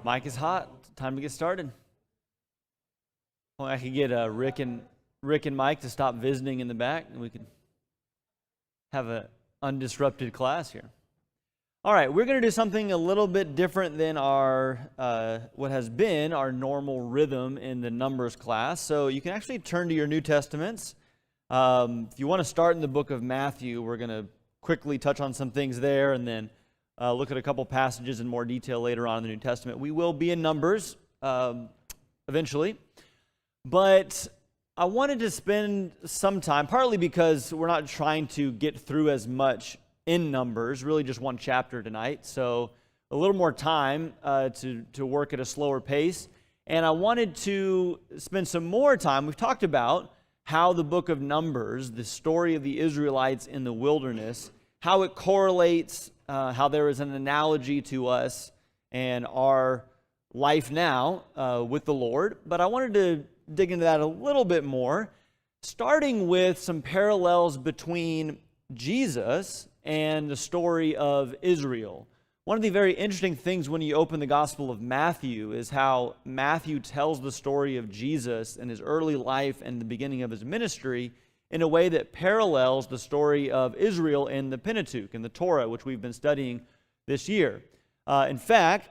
Mic is hot. Time to get started. Well, I could get Rick and Mike to stop visiting in the back, and we could have an undisrupted class here. All right, we're going to do something a little bit different than our what has been our normal rhythm in the Numbers class. So you can actually turn to your New Testaments. If you want to start in the book of Matthew, we're going to quickly touch on some things there, and then look at a couple passages in more detail later on in the New Testament. We will be in Numbers eventually, but I wanted to spend some time, partly because we're not trying to get through as much in Numbers, really just one chapter tonight, so a little more time to work at a slower pace. And I wanted to spend some more time. We've talked about how the book of Numbers, the story of the Israelites in the wilderness, how it correlates, how there is an analogy to us and our life now with the Lord. But I wanted to dig into that a little bit more, starting with some parallels between Jesus and the story of Israel. One of the very interesting things when you open the Gospel of Matthew is how Matthew tells the story of Jesus and his early life and the beginning of his ministry in a way that parallels the story of Israel in the Pentateuch, in the Torah, which we've been studying this year. In fact,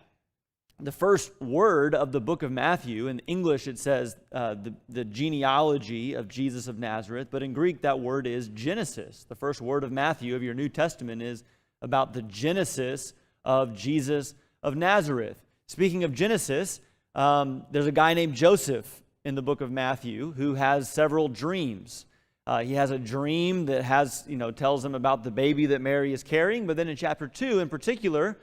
the first word of the book of Matthew, in English it says the genealogy of Jesus of Nazareth, but in Greek that word is Genesis. The first word of Matthew, of your New Testament, is about the Genesis of Jesus of Nazareth. Speaking of Genesis, there's a guy named Joseph in the book of Matthew who has several dreams. He has a dream that tells him about the baby that Mary is carrying, but then in chapter 2 in particular,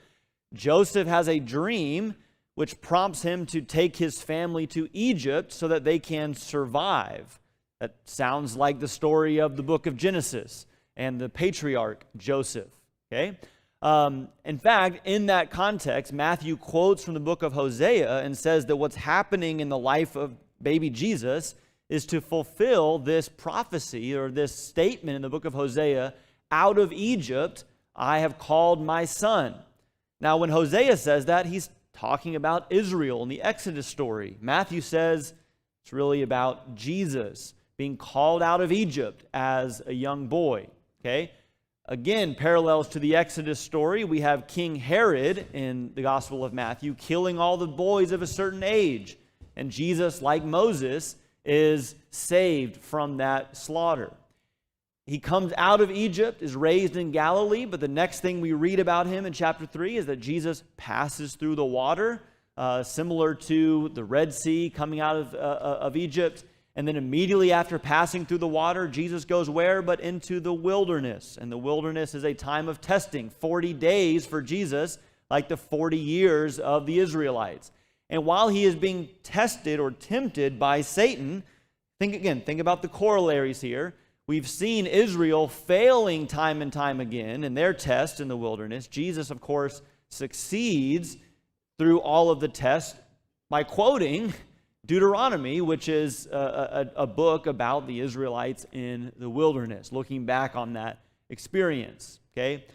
Joseph has a dream which prompts him to take his family to Egypt so that they can survive. That sounds like the story of the book of Genesis and the patriarch Joseph. Okay? In fact, in that context, Matthew quotes from the book of Hosea and says that what's happening in the life of baby Jesus is to fulfill this prophecy or this statement in the book of Hosea, out of Egypt I have called my son. Now, when Hosea says that, he's talking about Israel and the Exodus story. Matthew says it's really about Jesus being called out of Egypt as a young boy. Okay? Again, parallels to the Exodus story, we have King Herod in the Gospel of Matthew killing all the boys of a certain age. And Jesus, like Moses, is saved from that slaughter. He comes out of Egypt, is raised in Galilee, but the next thing we read about him in chapter 3 is that Jesus passes through the water, similar to the Red Sea coming out of Egypt. And then immediately after passing through the water, Jesus goes where? But into the wilderness. And the wilderness is a time of testing, 40 days for Jesus, like the 40 years of the Israelites. And while he is being tested or tempted by Satan, think about the corollaries here. We've seen Israel failing time and time again in their test in the wilderness. Jesus, of course, succeeds through all of the tests by quoting Deuteronomy, which is a book about the Israelites in the wilderness, looking back on that experience. Okay?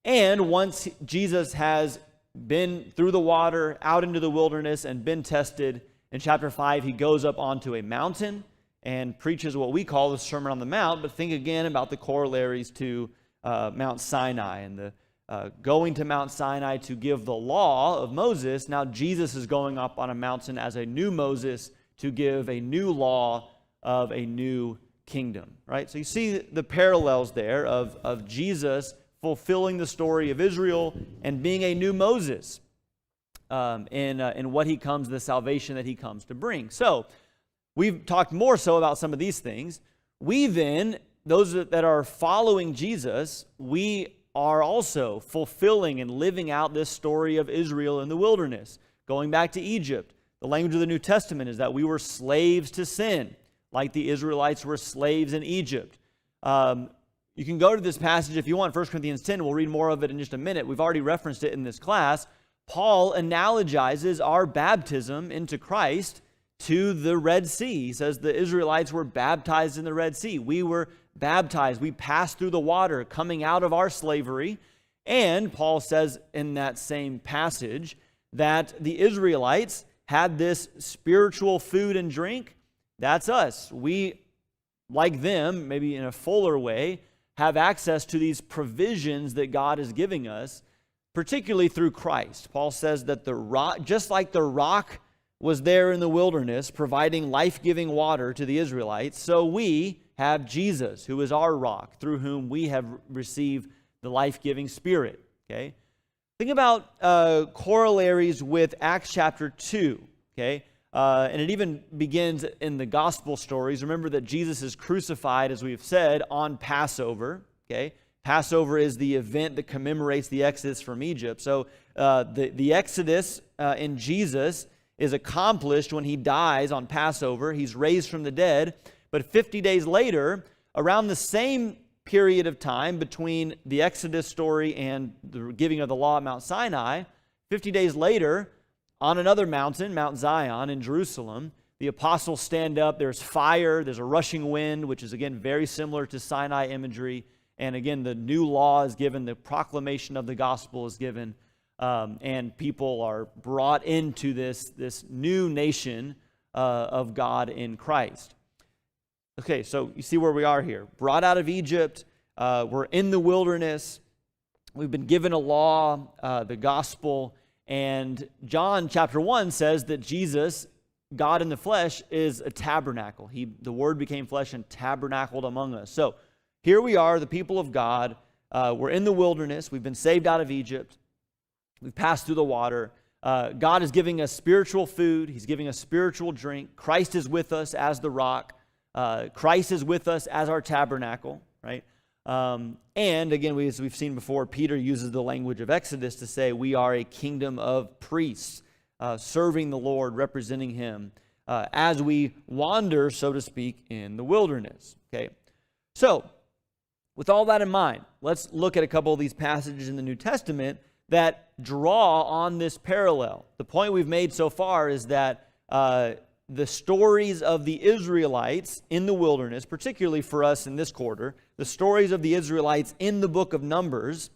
And once Jesus has been through the water, out into the wilderness, and been tested, in chapter 5, he goes up onto a mountain and preaches what we call the Sermon on the Mount, but think again about the corollaries to Mount Sinai and the going to Mount Sinai to give the law of Moses. Now Jesus is going up on a mountain as a new Moses to give a new law of a new kingdom, right? So you see the parallels there of Jesus fulfilling the story of Israel and being a new Moses in what he comes, the salvation that he comes to bring. So we've talked more so about some of these things. We then, those that are following Jesus, we are also fulfilling and living out this story of Israel in the wilderness. Going back to Egypt, the language of the New Testament is that we were slaves to sin, like the Israelites were slaves in Egypt. You can go to this passage if you want, 1 Corinthians 10. We'll read more of it in just a minute. We've already referenced it in this class. Paul analogizes our baptism into Christ to the Red Sea. He says the Israelites were baptized in the Red Sea. We were baptized. We passed through the water coming out of our slavery. And Paul says in that same passage that the Israelites had this spiritual food and drink. That's us. We, like them, maybe in a fuller way, have access to these provisions that God is giving us, particularly through Christ. Paul says that the rock, just like the rock was there in the wilderness, providing life-giving water to the Israelites, so we have Jesus, who is our rock, through whom we have received the life-giving Spirit. Okay? Think about corollaries with Acts chapter 2. Okay? And it even begins in the gospel stories. Remember that Jesus is crucified, as we've said, on Passover. Okay? Passover is the event that commemorates the Exodus from Egypt. So the Exodus in Jesus is accomplished when he dies on Passover. He's raised from the dead. But 50 days later, around the same period of time between the Exodus story and the giving of the law at Mount Sinai, 50 days later, on another mountain, Mount Zion in Jerusalem, the apostles stand up. There's fire. There's a rushing wind, which is, again, very similar to Sinai imagery. And again, the new law is given. The proclamation of the gospel is given. And people are brought into this new nation of God in Christ. Okay, so you see where we are here. Brought out of Egypt. We're in the wilderness. We've been given a law, the gospel. And John chapter 1 says that Jesus, God in the flesh, is a tabernacle. The Word became flesh and tabernacled among us. So here we are, the people of God. We're in the wilderness. We've been saved out of Egypt. We've passed through the water. God is giving us spiritual food. He's giving us spiritual drink. Christ is with us as the rock. Christ is with us as our tabernacle, right? And again, as we've seen before, Peter uses the language of Exodus to say we are a kingdom of priests, serving the Lord, representing Him, as we wander, so to speak, in the wilderness. Okay, so with all that in mind, let's look at a couple of these passages in the New Testament that draw on this parallel. The point we've made so far is that the stories of the Israelites in the wilderness, particularly for us in this quarter, the stories of the Israelites in the book of Numbers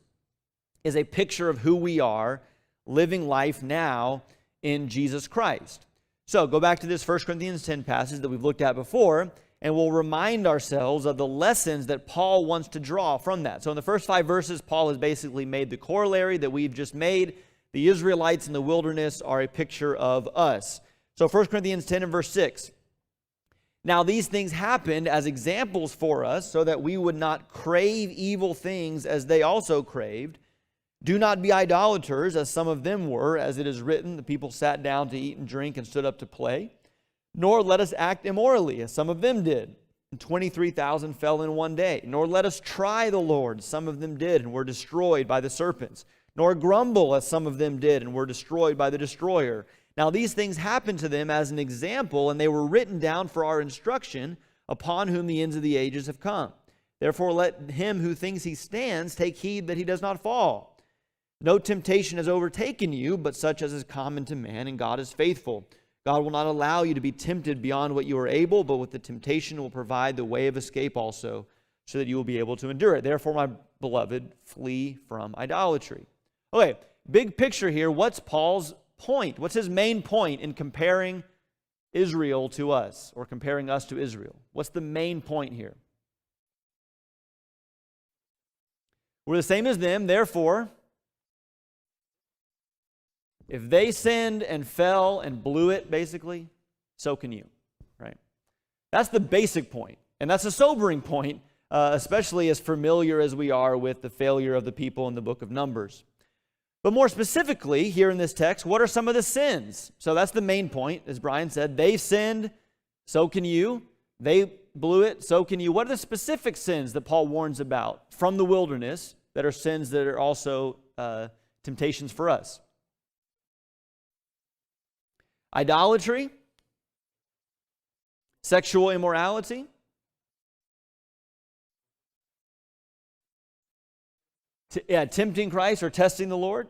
is a picture of who we are living life now in Jesus Christ. So go back to this 1 Corinthians 10 passage that we've looked at before, and we'll remind ourselves of the lessons that Paul wants to draw from that. So in the first 5 verses, Paul has basically made the corollary that we've just made. The Israelites in the wilderness are a picture of us. So 1 Corinthians 10 and verse 6. Now these things happened as examples for us, so that we would not crave evil things as they also craved. Do not be idolaters, as some of them were, as it is written, the people sat down to eat and drink and stood up to play. Nor let us act immorally, as some of them did. And 23,000 fell in one day. Nor let us try the Lord, some of them did, and were destroyed by the serpents. Nor grumble, as some of them did, and were destroyed by the destroyer. Now these things happened to them as an example, and they were written down for our instruction, upon whom the ends of the ages have come. Therefore let him who thinks he stands take heed that he does not fall. No temptation has overtaken you, but such as is common to man, and God is faithful. God will not allow you to be tempted beyond what you are able, but with the temptation will provide the way of escape also, so that you will be able to endure it. Therefore, my beloved, flee from idolatry. Okay, big picture here. What's Paul's point? What's his main point in comparing Israel to us, or comparing us to Israel? What's the main point here? We're the same as them, therefore, if they sinned and fell and blew it, basically, so can you, right? That's the basic point, and that's a sobering point, especially as familiar as we are with the failure of the people in the book of Numbers. But more specifically, here in this text, what are some of the sins? So that's the main point, as Brian said. They sinned, so can you. They blew it, so can you. What are the specific sins that Paul warns about from the wilderness that are sins that are also temptations for us? Idolatry, sexual immorality, tempting Christ or testing the Lord.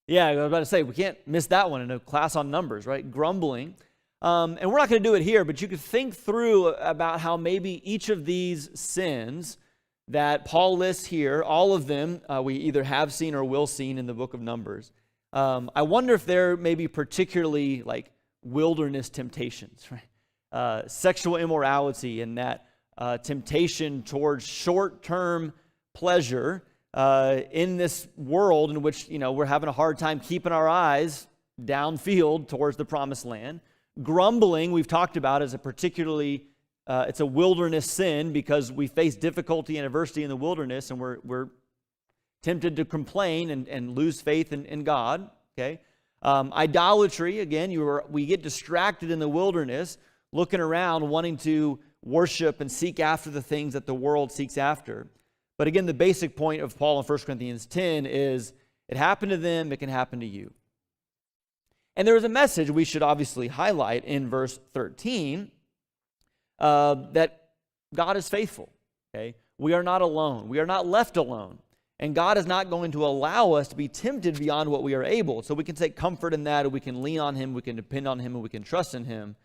Yeah, I was about to say, we can't miss that one in a class on Numbers, right? Grumbling. And we're not going to do it here, but you could think through about how maybe each of these sins that Paul lists here, all of them we either have seen or will see in the book of Numbers. I wonder if they're maybe particularly like wilderness temptations, right? Sexual immorality and that temptation towards short-term pleasure in this world in which, we're having a hard time keeping our eyes downfield towards the promised land. Grumbling, we've talked about, as a particularly it's a wilderness sin because we face difficulty and adversity in the wilderness, and we're tempted to complain and lose faith in God. Okay, idolatry, again, we get distracted in the wilderness, looking around, wanting to worship and seek after the things that the world seeks after. But again, the basic point of Paul in 1 Corinthians 10 is it happened to them, it can happen to you. And there is a message we should obviously highlight in verse 13, that God is faithful. Okay, we are not alone. We are not left alone. And God is not going to allow us to be tempted beyond what we are able. So we can take comfort in that, and we can lean on Him, we can depend on Him, and we can trust in Him.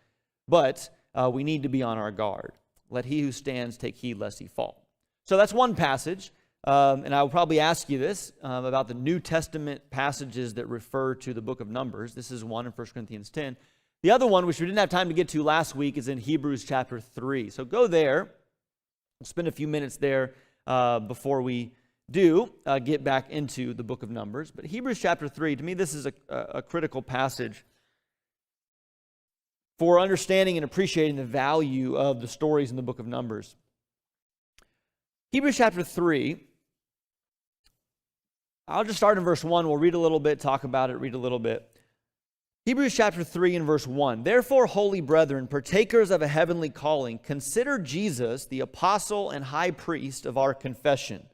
But we need to be on our guard. Let he who stands take heed lest he fall. So that's one passage. And I will probably ask you this about the New Testament passages that refer to the book of Numbers. This is one in 1 Corinthians 10. The other one, which we didn't have time to get to last week, is in Hebrews chapter 3. So go there. We'll spend a few minutes there before we do get back into the book of Numbers. But Hebrews chapter 3, to me, this is a critical passage for understanding and appreciating the value of the stories in the book of Numbers. Hebrews chapter 3, I'll just start in verse 1. We'll read a little bit, talk about it, read a little bit. Hebrews chapter 3 and verse 1. Therefore, holy brethren, partakers of a heavenly calling, consider Jesus, the apostle and high priest of our confession.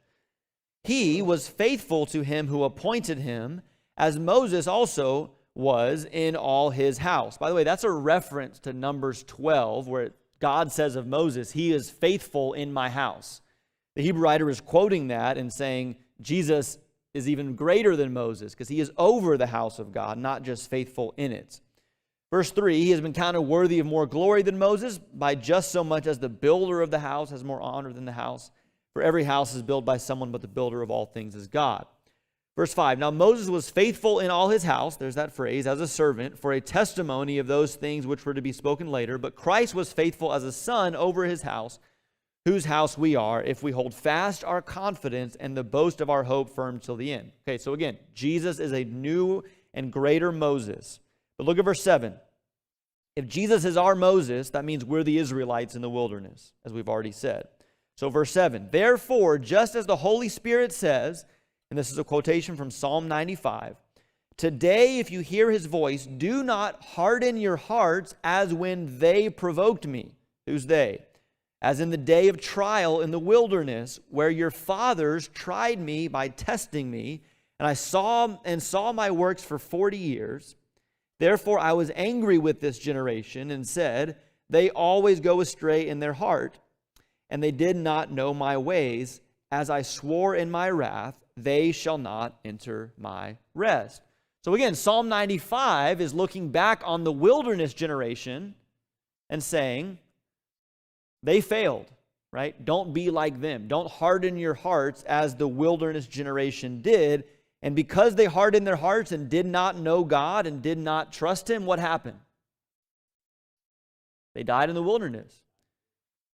He was faithful to him who appointed him, as Moses also was in all his house. By the way, that's a reference to Numbers 12, where God says of Moses, he is faithful in my house. The Hebrew writer is quoting that and saying Jesus is even greater than Moses because he is over the house of God, not just faithful in it. Verse 3, he has been counted worthy of more glory than Moses by just so much as the builder of the house has more honor than the house. For every house is built by someone, but the builder of all things is God. Verse 5, now Moses was faithful in all his house, there's that phrase, as a servant, for a testimony of those things which were to be spoken later. But Christ was faithful as a son over his house, whose house we are, if we hold fast our confidence and the boast of our hope firm till the end. Okay, so again, Jesus is a new and greater Moses. But look at verse 7. If Jesus is our Moses, that means we're the Israelites in the wilderness, as we've already said. So verse 7, therefore, just as the Holy Spirit says, and this is a quotation from Psalm 95, today if you hear his voice, do not harden your hearts as when they provoked me. Who's they? As in the day of trial in the wilderness, where your fathers tried me by testing me, and I saw my works for 40 years. Therefore I was angry with this generation and said, they always go astray in their heart, and they did not know my ways. As I swore in my wrath, they shall not enter my rest. So again, Psalm 95 is looking back on the wilderness generation and saying, they failed, right? Don't be like them. Don't harden your hearts as the wilderness generation did. And because they hardened their hearts and did not know God and did not trust him, what happened? They died in the wilderness.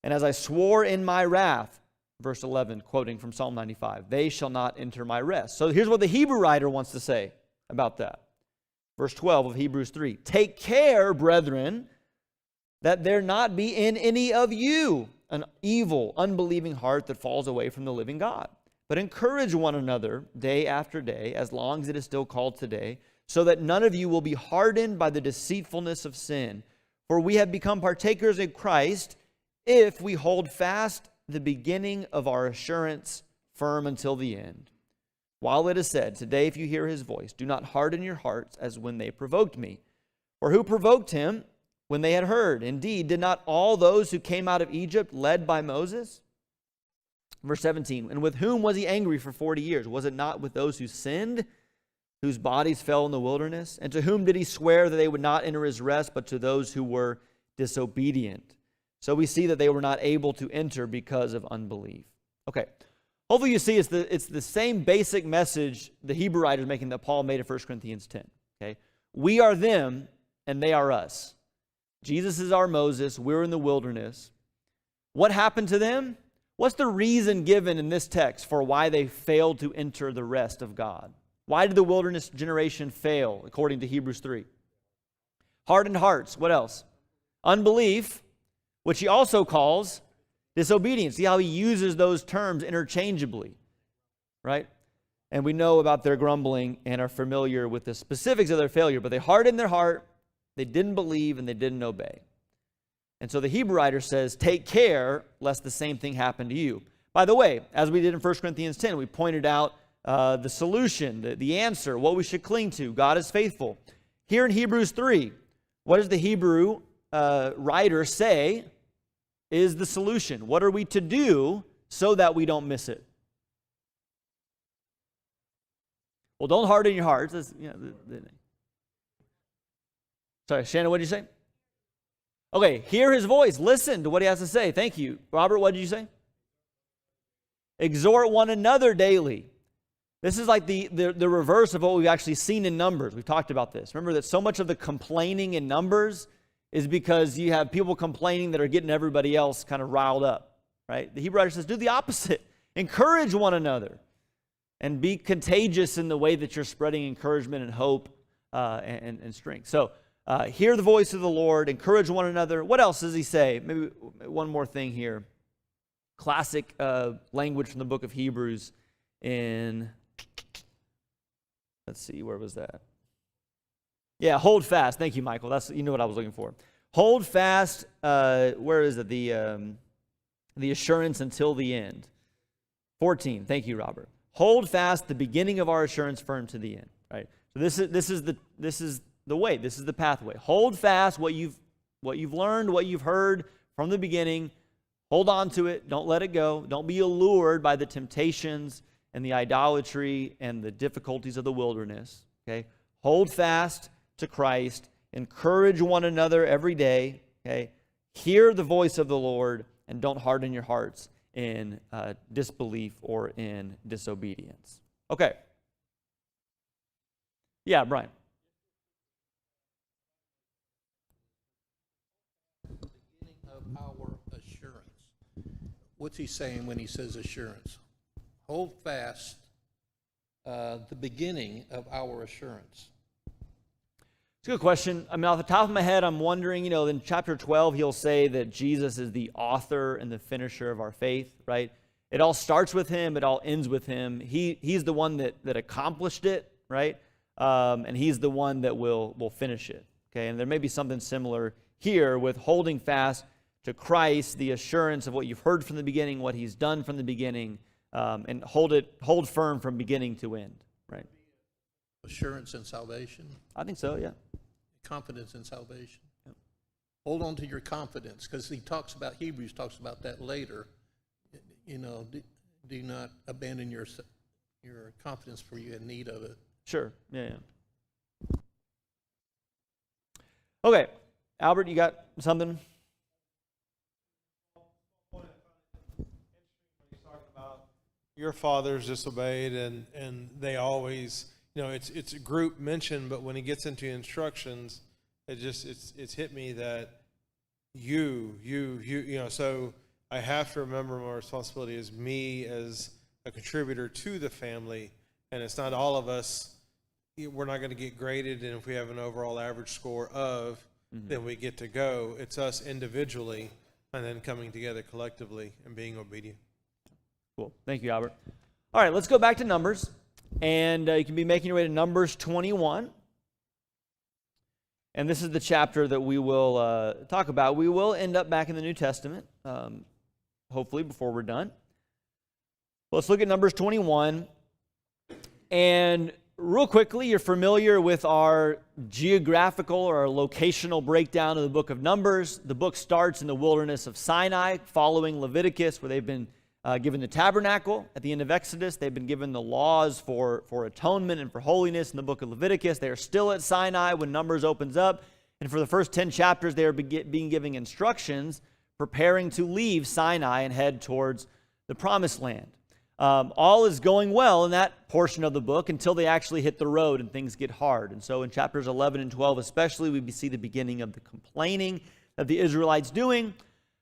And as I swore in my wrath, verse 11, quoting from Psalm 95, they shall not enter my rest. So here's what the Hebrew writer wants to say about that. Verse 12 of Hebrews 3, take care, brethren, that there not be in any of you an evil, unbelieving heart that falls away from the living God. But encourage one another day after day, as long as it is still called today, so that none of you will be hardened by the deceitfulness of sin. For we have become partakers in Christ if we hold fast the beginning of our assurance firm until the end. While it is said, today if you hear his voice, do not harden your hearts as when they provoked me. For who provoked him when they had heard? Indeed, did not all those who came out of Egypt led by Moses? Verse 17, and with whom was he angry for 40 years? Was it not with those who sinned, whose bodies fell in the wilderness? And to whom did he swear that they would not enter his rest, but to those who were disobedient? So we see that they were not able to enter because of unbelief. Okay. Hopefully you see it's the same basic message the Hebrew writer is making that Paul made in 1 Corinthians 10. Okay? We are them and they are us. Jesus is our Moses. We're in the wilderness. What happened to them? What's the reason given in this text for why they failed to enter the rest of God? Why did the wilderness generation fail, according to Hebrews 3? Hardened hearts. What else? Unbelief, which he also calls disobedience. See how he uses those terms interchangeably, right? And we know about their grumbling and are familiar with the specifics of their failure, but they hardened their heart, they didn't believe, and they didn't obey. And so the Hebrew writer says, take care lest the same thing happen to you. By the way, as we did in 1 Corinthians 10, we pointed out the solution, the answer, what we should cling to. God is faithful. Here in Hebrews 3, what does the Hebrew writer say is the solution? What are we to do so that we don't miss it? Well, don't harden your hearts. Sorry, Shannon, what did you say? Okay, hear his voice. Listen to what he has to say. Thank you. Robert, what did you say? Exhort one another daily. This is like the reverse of what we've actually seen in Numbers. We've talked about this. Remember that so much of the complaining in Numbers is because you have people complaining that are getting everybody else kind of riled up, right? The Hebrew writer says, do the opposite. Encourage one another and be contagious in the way that you're spreading encouragement and hope and strength. So hear the voice of the Lord, encourage one another. What else does he say? Maybe one more thing here. Classic language from the book of Hebrews in, let's see, where was that? Yeah, hold fast. Thank you, Michael. You know what I was looking for. Hold fast, where is it? The assurance until the end. 14. Thank you, Robert. Hold fast the beginning of our assurance firm to the end. Right? So this is the way. This is the pathway. Hold fast what you've learned, what you've heard from the beginning. Hold on to it. Don't let it go. Don't be allured by the temptations and the idolatry and the difficulties of the wilderness. Okay? Hold fast to Christ. Encourage one another every day. Okay? Hear the voice of the Lord and don't harden your hearts in disbelief or in disobedience. Okay. Yeah, Brian. The beginning of our assurance. What's he saying when he says assurance? Hold fast the beginning of our assurance. It's a good question. I mean, off the top of my head, I'm wondering, in chapter 12, he'll say that Jesus is the author and the finisher of our faith, right? It all starts with him. It all ends with him. He's the one that accomplished it, right? And he's the one that will finish it, okay? And there may be something similar here with holding fast to Christ, the assurance of what you've heard from the beginning, what he's done from the beginning, and hold firm from beginning to end, right? Assurance in salvation. I think so, yeah. Confidence in salvation. Yep. Hold on to your confidence, because Hebrews talks about that later. Do not abandon your confidence, for you in need of it. Sure, yeah. Okay, Albert, you got something? Your fathers disobeyed, and they always, it's a group mention, but when he gets into instructions, it's hit me that so I have to remember my responsibility as me as a contributor to the family, and it's not all of us. We're not going to get graded, and if we have an overall average score of, then we get to go. It's us individually, and then coming together collectively and being obedient. Cool. Thank you, Albert. All right, let's go back to Numbers. And you can be making your way to Numbers 21. And this is the chapter that we will talk about. We will end up back in the New Testament, hopefully, before we're done. Let's look at Numbers 21. And real quickly, you're familiar with our geographical or our locational breakdown of the book of Numbers. The book starts in the wilderness of Sinai, following Leviticus, where they've been given the tabernacle. At the end of Exodus, they've been given the laws for atonement and for holiness in the book of Leviticus. They are still at Sinai when Numbers opens up. And for the first 10 chapters, they are being given instructions, preparing to leave Sinai and head towards the promised land. All is going well in that portion of the book until they actually hit the road and things get hard. And so in chapters 11 and 12 especially, we see the beginning of the complaining of the Israelites doing.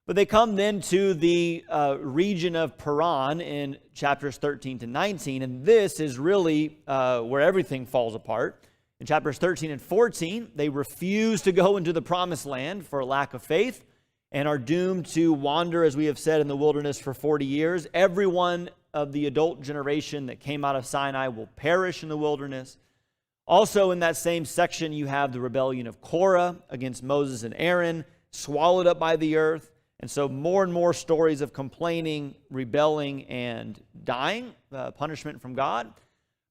But they come then to the region of Paran in chapters 13 to 19, and this is really where everything falls apart. In chapters 13 and 14, they refuse to go into the promised land for a lack of faith and are doomed to wander, as we have said, in the wilderness for 40 years. Everyone of the adult generation that came out of Sinai will perish in the wilderness. Also in that same section, you have the rebellion of Korah against Moses and Aaron, swallowed up by the earth. And so more and more stories of complaining, rebelling, and dying, punishment from God.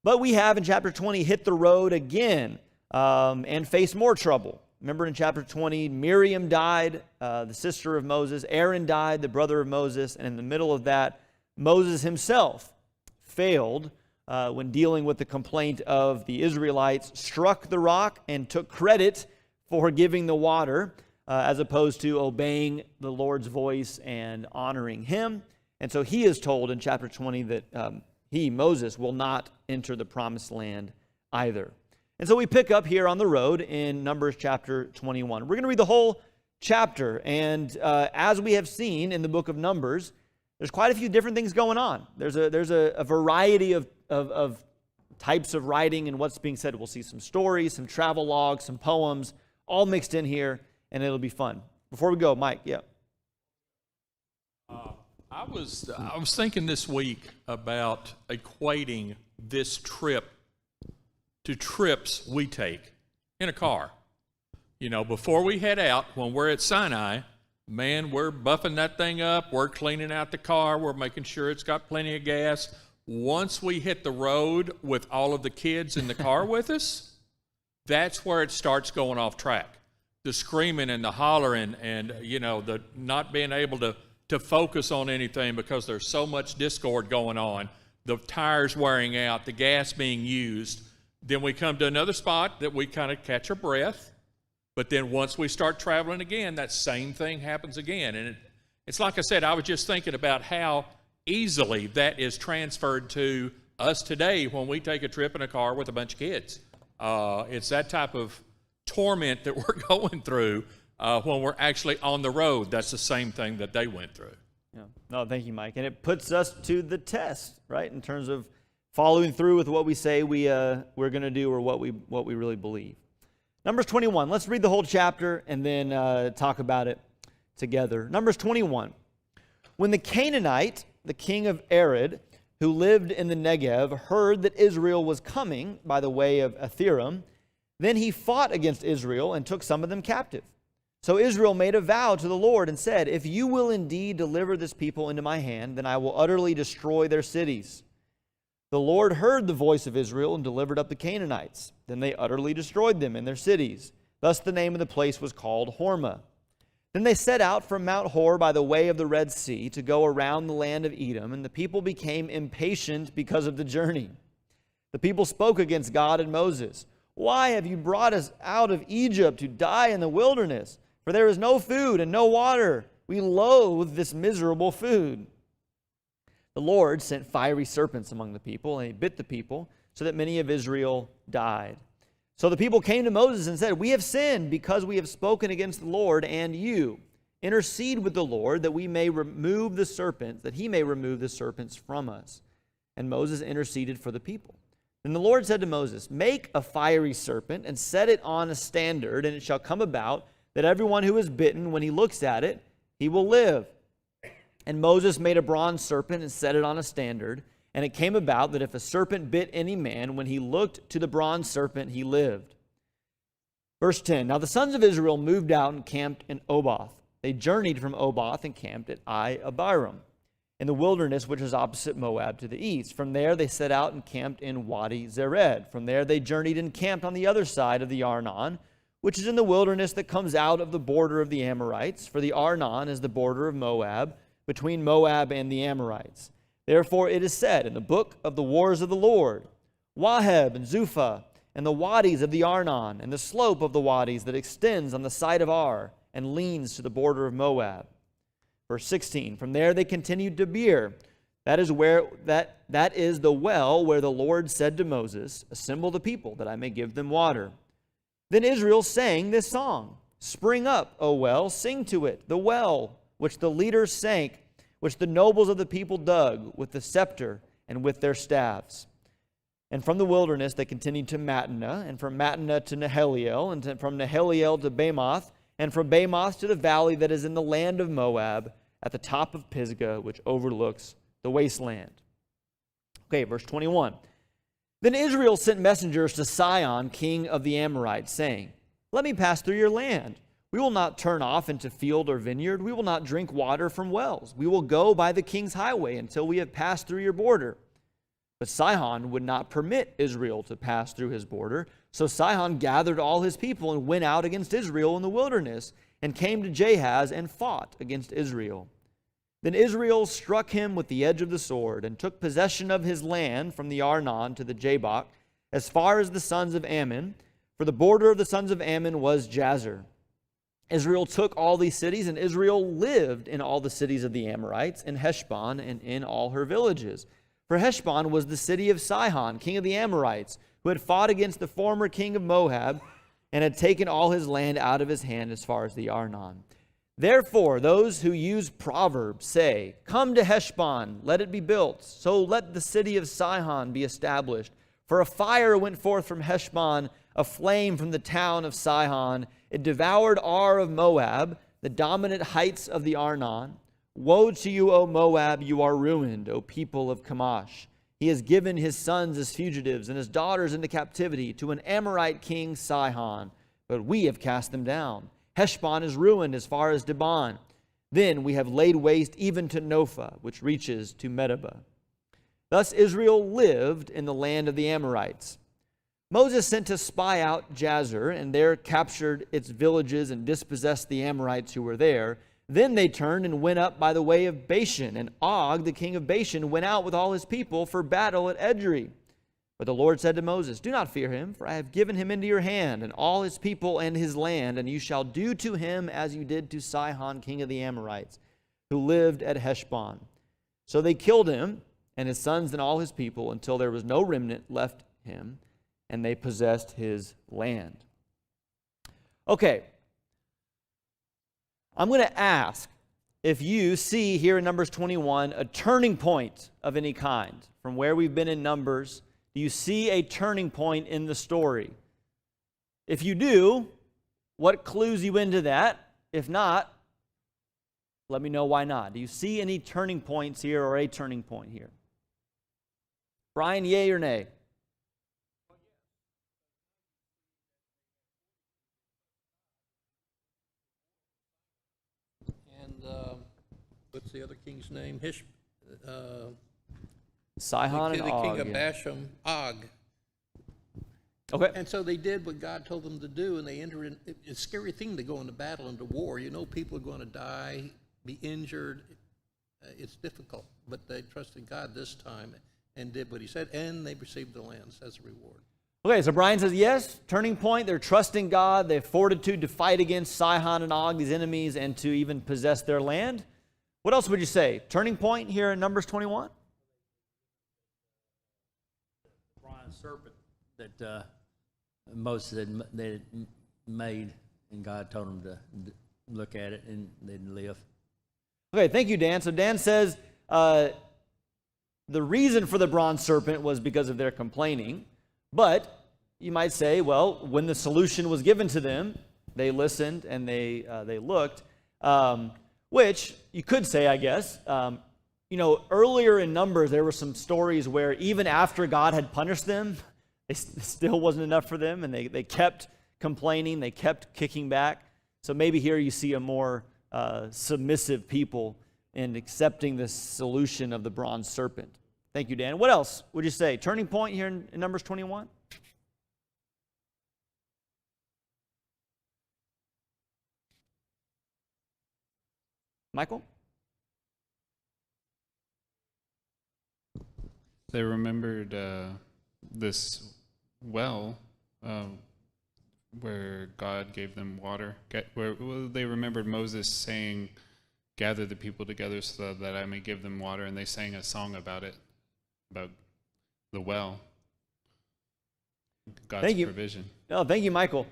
But we have in chapter 20 hit the road again and face more trouble. Remember in chapter 20, Miriam died, the sister of Moses. Aaron died, the brother of Moses. And in the middle of that, Moses himself failed when dealing with the complaint of the Israelites, struck the rock and took credit for giving the water, as opposed to obeying the Lord's voice and honoring him. And so he is told in chapter 20 that Moses, will not enter the promised land either. And so we pick up here on the road in Numbers chapter 21. We're going to read the whole chapter. And as we have seen in the book of Numbers, there's quite a few different things going on. There's a variety of types of writing and what's being said. We'll see some stories, some travel logs, some poems, all mixed in here, and it'll be fun. Before we go, Mike, yeah. I was thinking this week about equating this trip to trips we take in a car. You know, before we head out, when we're at Sinai, man, we're buffing that thing up, we're cleaning out the car, we're making sure it's got plenty of gas. Once we hit the road with all of the kids in the car with us, that's where it starts going off track. The screaming and the hollering and, you know, the not being able to focus on anything because there's so much discord going on, the tires wearing out, the gas being used. Then we come to another spot that we kind of catch our breath. But then once we start traveling again, that same thing happens again. And it's like I said, I was just thinking about how easily that is transferred to us today when we take a trip in a car with a bunch of kids. It's that type of torment that we're going through when we're actually on the road. That's the same thing that they went through. Yeah. No, thank you, Mike. And it puts us to the test, right, in terms of following through with what we say we're going to do or what we really believe. Numbers 21. Let's read the whole chapter and then talk about it together. Numbers 21. When the Canaanite, the king of Arad, who lived in the Negev, heard that Israel was coming by the way of Athiram, then he fought against Israel and took some of them captive. So Israel made a vow to the Lord and said, "If you will indeed deliver this people into my hand, then I will utterly destroy their cities." The Lord heard the voice of Israel and delivered up the Canaanites. Then they utterly destroyed them and their cities. Thus the name of the place was called Hormah. Then they set out from Mount Hor by the way of the Red Sea to go around the land of Edom, and the people became impatient because of the journey. The people spoke against God and Moses. "Why have you brought us out of Egypt to die in the wilderness? For there is no food and no water. We loathe this miserable food." The Lord sent fiery serpents among the people, and they bit the people, so that many of Israel died. So the people came to Moses and said, "We have sinned because we have spoken against the Lord and you. Intercede with the Lord that we may remove the serpents, that he may remove the serpents from us." And Moses interceded for the people. Then the Lord said to Moses, "Make a fiery serpent and set it on a standard, and it shall come about that everyone who is bitten, when he looks at it, he will live." And Moses made a bronze serpent and set it on a standard. And it came about that if a serpent bit any man, when he looked to the bronze serpent, he lived. Verse 10, Now the sons of Israel moved out and camped in Oboth. They journeyed from Oboth and camped at Abiram, in the wilderness which is opposite Moab to the east. From there they set out and camped in Wadi Zered. From there they journeyed and camped on the other side of the Arnon, which is in the wilderness that comes out of the border of the Amorites. For the Arnon is the border of Moab, between Moab and the Amorites. Therefore it is said in the book of the wars of the Lord, Waheb and Zuphah, and the wadis of the Arnon, and the slope of the wadis that extends on the side of Ar, and leans to the border of Moab. Verse 16, From there they continued to Beer, That is the well where the Lord said to Moses, assemble the people that I may give them water. Then Israel sang this song, spring up, O well, sing to it, the well which the leaders sank, which the nobles of the people dug with the scepter and with their staffs. And from the wilderness they continued to Mattanah, and from Mattanah to Nahaliel, and from Nahaliel to Bamoth, and from Bamoth to the valley that is in the land of Moab, at the top of Pisgah, which overlooks the wasteland. Okay, verse 21. Then Israel sent messengers to Sihon, king of the Amorites, saying, let me pass through your land. We will not turn off into field or vineyard. We will not drink water from wells. We will go by the king's highway until we have passed through your border. But Sihon would not permit Israel to pass through his border. So Sihon gathered all his people and went out against Israel in the wilderness and came to Jahaz and fought against Israel. Then Israel struck him with the edge of the sword and took possession of his land from the Arnon to the Jabbok, as far as the sons of Ammon, for the border of the sons of Ammon was Jazer. Israel took all these cities, and Israel lived in all the cities of the Amorites, in Heshbon and in all her villages. For Heshbon was the city of Sihon, king of the Amorites, who had fought against the former king of Moab, and had taken all his land out of his hand as far as the Arnon. Therefore, those who use proverbs say, come to Heshbon, let it be built. So let the city of Sihon be established. For a fire went forth from Heshbon, a flame from the town of Sihon. It devoured Ar of Moab, the dominant heights of the Arnon. Woe to you, O Moab, you are ruined, O people of Chemosh. He has given his sons as fugitives and his daughters into captivity to an Amorite king, Sihon. But we have cast them down. Heshbon is ruined as far as Dibon. Then we have laid waste even to Nophah, which reaches to Medeba. Thus Israel lived in the land of the Amorites. Moses sent to spy out Jazer, and there captured its villages and dispossessed the Amorites who were there. Then they turned and went up by the way of Bashan, and Og, the king of Bashan, went out with all his people for battle at Edrei. But the Lord said to Moses, do not fear him, for I have given him into your hand, and all his people and his land, and you shall do to him as you did to Sihon, king of the Amorites, who lived at Heshbon. So they killed him, and his sons and all his people, until there was no remnant left him, and they possessed his land. Okay. I'm going to ask if you see here in Numbers 21 a turning point of any kind from where we've been in Numbers. Do you see a turning point in the story? If you do, what clues you into that? If not, let me know why not. Do you see any turning points here or a turning point here? Brian, yay or nay? And what's the other king's name? Sihon and the Og. king of Yeah. Bashan, Og. Okay. And so they did what God told them to do, and they entered in. It's a scary thing to go into battle, into war. You know, people are going to die, be injured. It's difficult, but they trusted God this time and did what he said, and they received the lands as a reward. Okay, so Brian says yes, turning point. They're trusting God. They have fortitude to fight against Sihon and Og, these enemies, and to even possess their land. What else would you say? Turning point here in Numbers 21? Bronze serpent that Moses had made, and God told him to look at it, and they'd live. Okay, thank you, Dan. So Dan says the reason for the bronze serpent was because of their complaining. But you might say, well, when the solution was given to them, they listened and they looked, which you could say, I guess. Earlier in Numbers, there were some stories where even after God had punished them, it still wasn't enough for them, and they kept complaining, they kept kicking back. So maybe here you see a more submissive people in accepting the solution of the bronze serpent. Thank you, Dan. What else would you say? Turning point here in Numbers 21? Michael? They remembered this well where God gave them water. They remembered Moses saying, gather the people together so that I may give them water. And they sang a song about it, about the well, God's Thank you. provision. No, thank you, Michael.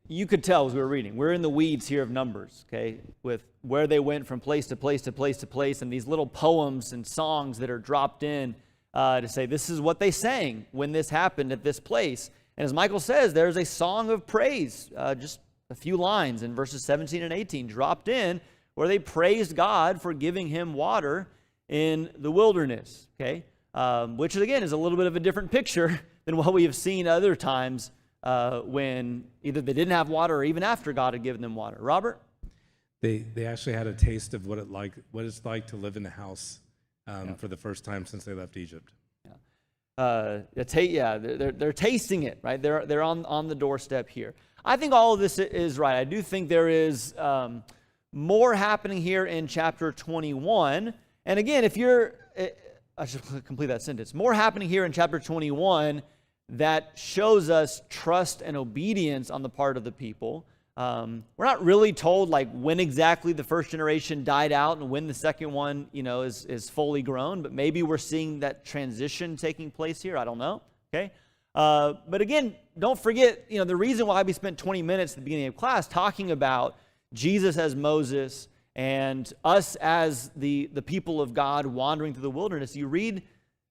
You could tell as we were reading, we're in the weeds here of Numbers, okay, with where they went from place to place to place to place, and these little poems and songs that are dropped in to say this is what they sang when this happened at this place. And as Michael says, there's a song of praise, just a few lines in verses 17 and 18 dropped in where they praised God for giving him water in the wilderness, okay, which again is a little bit of a different picture than what we have seen other times when either they didn't have water or even after God had given them water. Robert? They actually had a taste of what it's like to live in the house for the first time since they left Egypt. They're tasting it, right? They're on the doorstep here. I think all of this is right. I do think there is more happening here in chapter 21. And again, I should complete that sentence. More happening here in chapter 21 that shows us trust and obedience on the part of the people. We're not really told like when exactly the first generation died out and when the second one, is fully grown, but maybe we're seeing that transition taking place here. I don't know. Okay. But again, don't forget, the reason why we spent 20 minutes at the beginning of class talking about Jesus as Moses and us as the people of God wandering through the wilderness. You read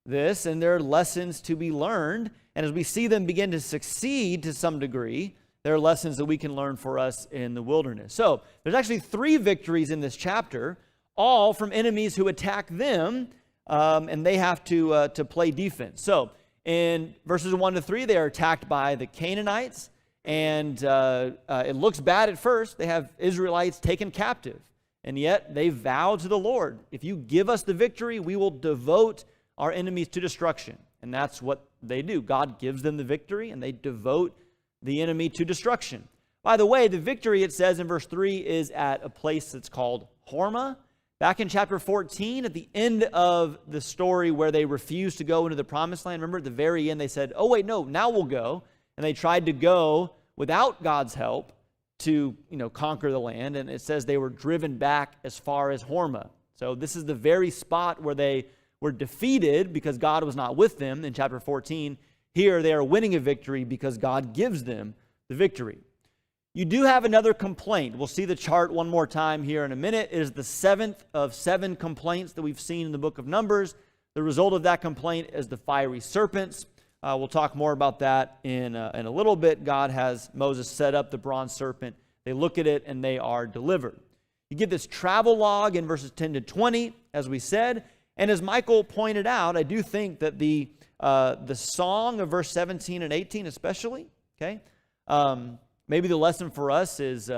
this and there are lessons to be learned. And as we see them begin to succeed to some degree, there are lessons that we can learn for us in the wilderness. So there's actually 3 victories in this chapter, all from enemies who attack them, and they have to play defense. So in verses 1 to 3, they are attacked by the Canaanites, and it looks bad at first. They have Israelites taken captive, and yet they vow to the Lord, if you give us the victory, we will devote our enemies to destruction. And that's what they do. God gives them the victory, and they devote the enemy to destruction. By the way, the victory, it says in verse 3, is at a place that's called Hormah. Back in chapter 14, at the end of the story where they refused to go into the promised land, remember at the very end they said, oh wait, no, now we'll go. And they tried to go without God's help to conquer the land. And it says they were driven back as far as Hormah. So this is the very spot where they were defeated because God was not with them in chapter 14. Here they are winning a victory because God gives them the victory. You do have another complaint. We'll see the chart one more time here in a minute. It is the 7th of 7 complaints that we've seen in the book of Numbers. The result of that complaint is the fiery serpents. We'll talk more about that in a little bit. God has Moses set up the bronze serpent. They look at it and they are delivered. You get this travel log in verses 10 to 20, as we said. And as Michael pointed out, I do think that the song of verse 17 and 18 especially, okay, maybe the lesson for us is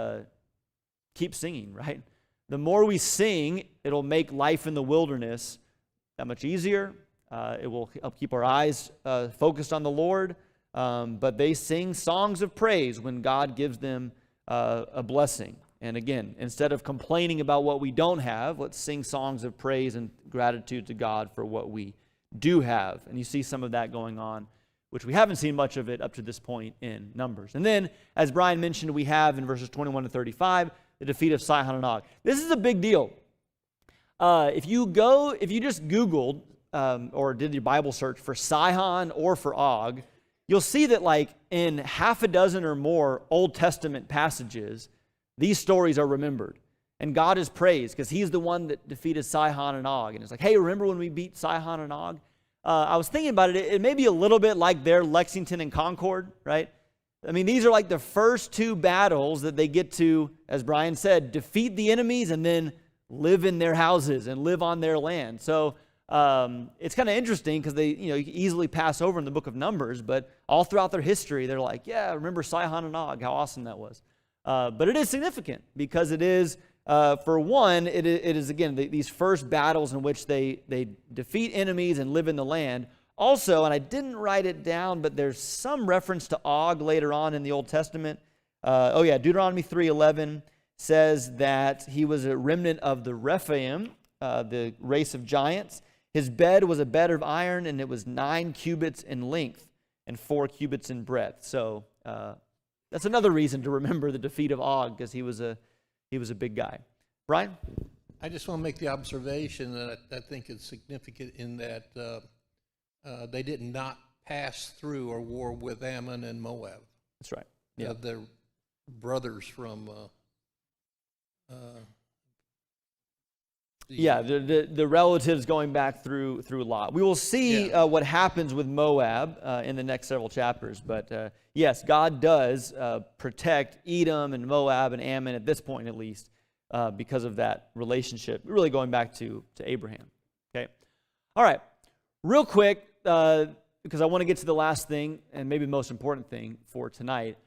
keep singing, right? The more we sing, it'll make life in the wilderness that much easier. It will help keep our eyes focused on the Lord. But they sing songs of praise when God gives them a blessing. And again, instead of complaining about what we don't have, let's sing songs of praise and gratitude to God for what we do have. And you see some of that going on, which we haven't seen much of it up to this point in Numbers. And then, as Brian mentioned, we have in verses 21 to 35, the defeat of Sihon and Og. This is a big deal. If you just Googled or did your Bible search for Sihon or for Og, you'll see that like in half a dozen or more Old Testament passages, these stories are remembered. And God is praised because he's the one that defeated Sihon and Og. And it's like, hey, remember when we beat Sihon and Og? I was thinking about it. It may be a little bit like their Lexington and Concord, right? I mean, these are like the first 2 battles that they get to, as Brian said, defeat the enemies and then live in their houses and live on their land. So it's kind of interesting because they, you can easily pass over in the book of Numbers, but all throughout their history, they're like, yeah, remember Sihon and Og, how awesome that was. But it is significant because it is, for one, it is again, these first battles in which they defeat enemies and live in the land. Also, and I didn't write it down, but there's some reference to Og later on in the Old Testament. Deuteronomy 3:11 says that he was a remnant of the Rephaim, the race of giants. His bed was a bed of iron, and it was 9 cubits in length and 4 cubits in breadth. So that's another reason to remember the defeat of Og, because he was a big guy. Brian? I just want to make the observation that I think is significant in that they did not pass through or war with Ammon and Moab. That's right. Yeah. They're brothers from. Yeah, the relatives going back through Lot. We will see what happens with Moab in the next several chapters. But yes, God does protect Edom and Moab and Ammon at this point at least because of that relationship, really going back to Abraham. Okay. All right. Real quick, because I want to get to the last thing and maybe the most important thing for tonight.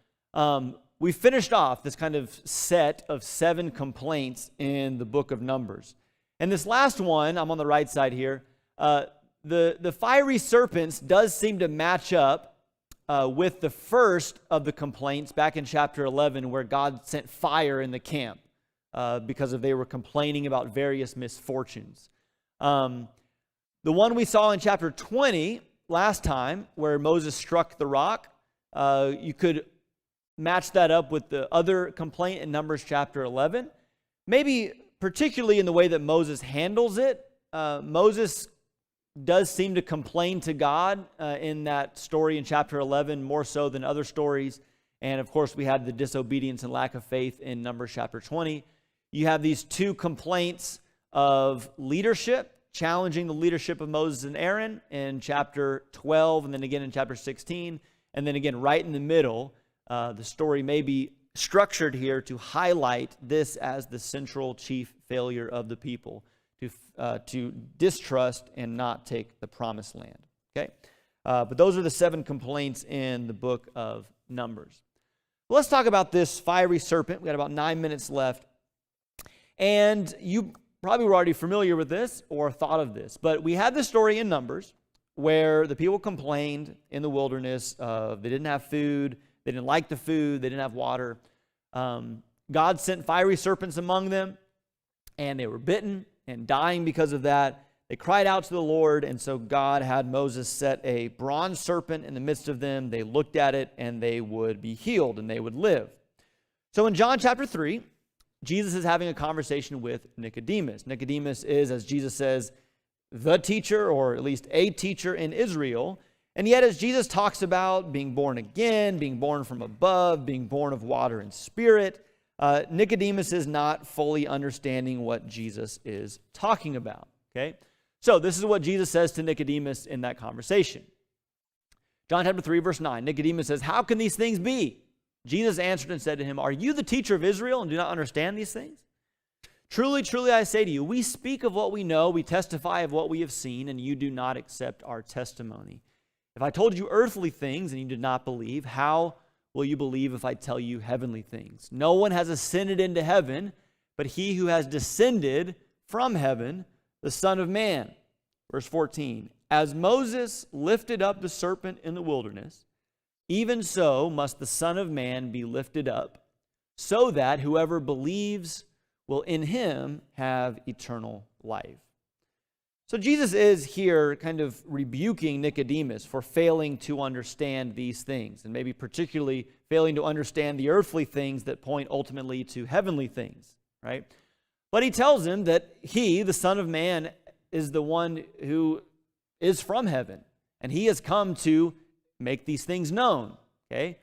We finished off this kind of set of 7 complaints in the book of Numbers. And this last one, I'm on the right side here, the fiery serpents does seem to match up with the first of the complaints back in chapter 11 where God sent fire in the camp because they were complaining about various misfortunes. The one we saw in chapter 20 last time where Moses struck the rock, you could match that up with the other complaint in Numbers chapter 11. Maybe particularly in the way that Moses handles it. Moses does seem to complain to God in that story in chapter 11 more so than other stories. And of course, we had the disobedience and lack of faith in Numbers chapter 20. You have these 2 complaints of leadership, challenging the leadership of Moses and Aaron in chapter 12, and then again in chapter 16. And then again, right in the middle, the story may be structured here to highlight this as the central chief failure of the people, to distrust and not take the promised land. Okay, but those are the 7 complaints in the book of Numbers. Let's talk about this fiery serpent. We got about 9 minutes left, and you probably were already familiar with this or thought of this, but we had this story in Numbers where the people complained in the wilderness. They didn't have food. They didn't like the food. They didn't have water. God sent fiery serpents among them, and they were bitten and dying because of that. They cried out to the Lord, and so God had Moses set a bronze serpent in the midst of them. They looked at it, and they would be healed, and they would live. So in John chapter 3, Jesus is having a conversation with Nicodemus. Nicodemus is, as Jesus says, the teacher, or at least a teacher in Israel. And yet, as Jesus talks about being born again, being born from above, being born of water and spirit, Nicodemus is not fully understanding what Jesus is talking about. Okay? So this is what Jesus says to Nicodemus in that conversation. John chapter 3, verse 9, Nicodemus says, "How can these things be?" Jesus answered and said to him, "Are you the teacher of Israel and do not understand these things? Truly, truly, I say to you, we speak of what we know, we testify of what we have seen, and you do not accept our testimony. If I told you earthly things and you did not believe, how will you believe if I tell you heavenly things? No one has ascended into heaven, but he who has descended from heaven, the Son of Man." Verse 14, "As Moses lifted up the serpent in the wilderness, even so must the Son of Man be lifted up, so that whoever believes will in him have eternal life." So Jesus is here kind of rebuking Nicodemus for failing to understand these things, and maybe particularly failing to understand the earthly things that point ultimately to heavenly things, right? But he tells him that he, the Son of Man, is the one who is from heaven, and he has come to make these things known, okay?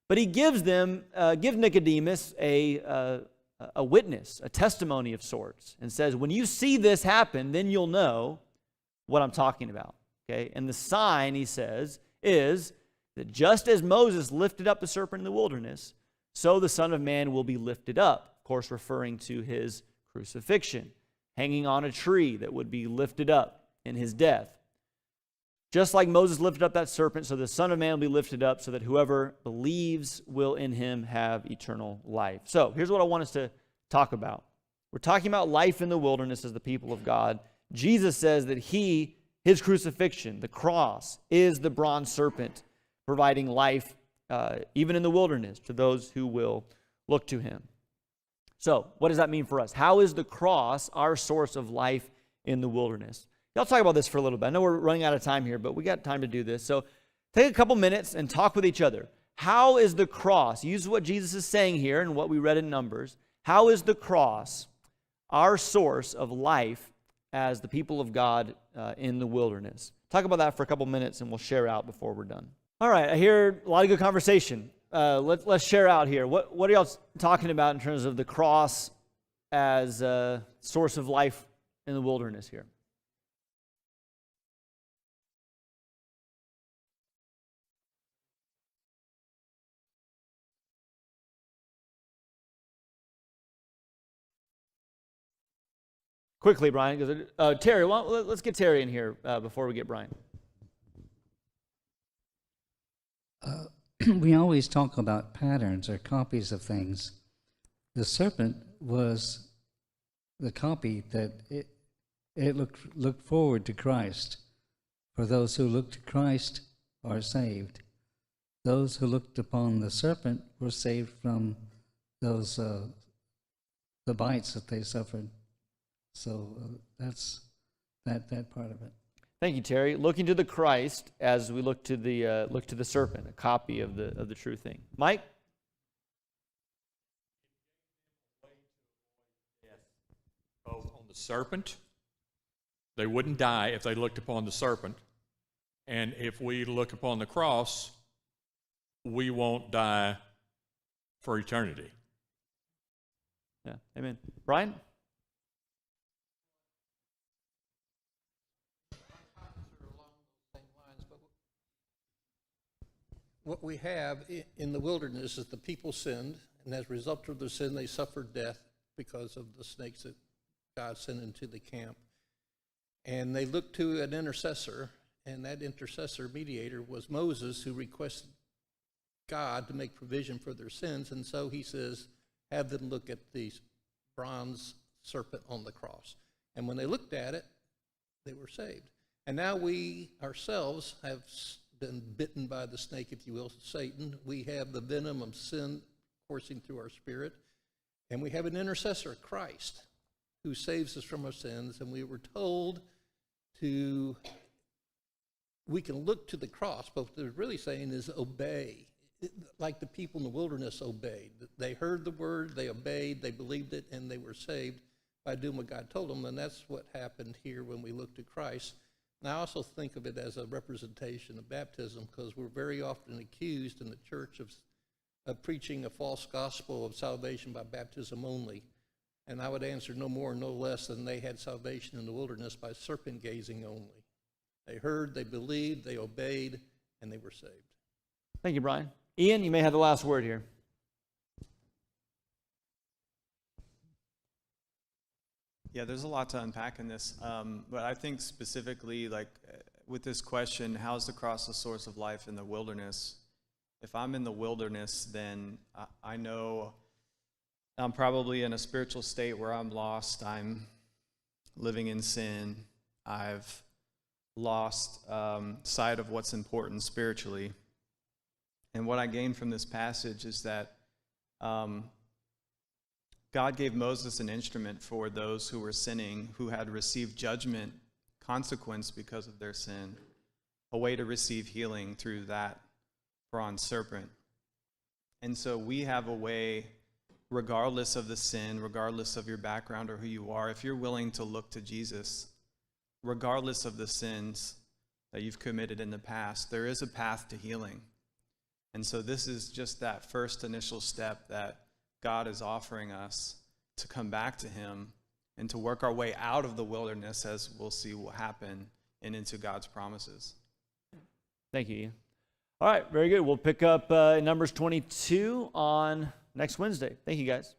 But he gives Nicodemus a witness, a testimony of sorts, and says, when you see this happen, then you'll know what I'm talking about, okay? And the sign, he says, is that just as Moses lifted up the serpent in the wilderness, so the Son of Man will be lifted up, of course, referring to his crucifixion, hanging on a tree that would be lifted up in his death. Just like Moses lifted up that serpent, so the Son of Man will be lifted up so that whoever believes will in him have eternal life. So here's what I want us to talk about. We're talking about life in the wilderness as the people of God. Jesus says that his crucifixion, the cross, is the bronze serpent providing life even in the wilderness to those who will look to him. So what does that mean for us? How is the cross our source of life in the wilderness? I'll talk about this for a little bit. I know we're running out of time here, but we got time to do this. So take a couple minutes and talk with each other. How is the cross, use what Jesus is saying here and what we read in Numbers, how is the cross our source of life as the people of God in the wilderness. Talk about that for a couple minutes, and we'll share out before we're done. All right, I hear a lot of good conversation. Let's share out here. What are y'all talking about in terms of the cross as a source of life in the wilderness here? Quickly, Brian, because Terry, let's get Terry in here before we get Brian. We always talk about patterns or copies of things. The serpent was the copy that it looked forward to Christ. For those who look to Christ are saved. Those who looked upon the serpent were saved from those the bites that they suffered. So that's that part of it. Thank you, Terry. Looking to the Christ as we look to the serpent, a copy of the true thing. Mike? On the serpent, they wouldn't die if they looked upon the serpent. And if we look upon the cross, we won't die for eternity. Yeah, amen. Brian? What we have in the wilderness is the people sinned, and as a result of their sin, they suffered death because of the snakes that God sent into the camp. And they looked to an intercessor, and that intercessor mediator was Moses, who requested God to make provision for their sins. And so he says, have them look at the bronze serpent on the cross. And when they looked at it, they were saved. And now we ourselves have been bitten by the snake, if you will, Satan. We have the venom of sin coursing through our spirit. And we have an intercessor, Christ, who saves us from our sins. And we were told we can look to the cross, but what they're really saying is obey. Like the people in the wilderness obeyed. They heard the word, they obeyed, they believed it, and they were saved by doing what God told them. And that's what happened here when we look to Christ. And I also think of it as a representation of baptism, because we're very often accused in the church of preaching a false gospel of salvation by baptism only. And I would answer no more, no less than they had salvation in the wilderness by serpent gazing only. They heard, they believed, they obeyed, and they were saved. Thank you, Brian. Ian, you may have the last word here. Yeah, there's a lot to unpack in this, but I think specifically, with this question, how's the cross the source of life in the wilderness? If I'm in the wilderness, then I know I'm probably in a spiritual state where I'm lost. I'm living in sin. I've lost sight of what's important spiritually. And what I gained from this passage is that God gave Moses an instrument for those who were sinning, who had received judgment, consequence because of their sin, a way to receive healing through that bronze serpent. And so we have a way, regardless of the sin, regardless of your background or who you are, if you're willing to look to Jesus, regardless of the sins that you've committed in the past, there is a path to healing. And so this is just that first initial step that God is offering us to come back to him and to work our way out of the wilderness, as we'll see will happen, and into God's promises. Thank you, Ian. All right, very good. We'll pick up Numbers 22 on next Wednesday. Thank you, guys.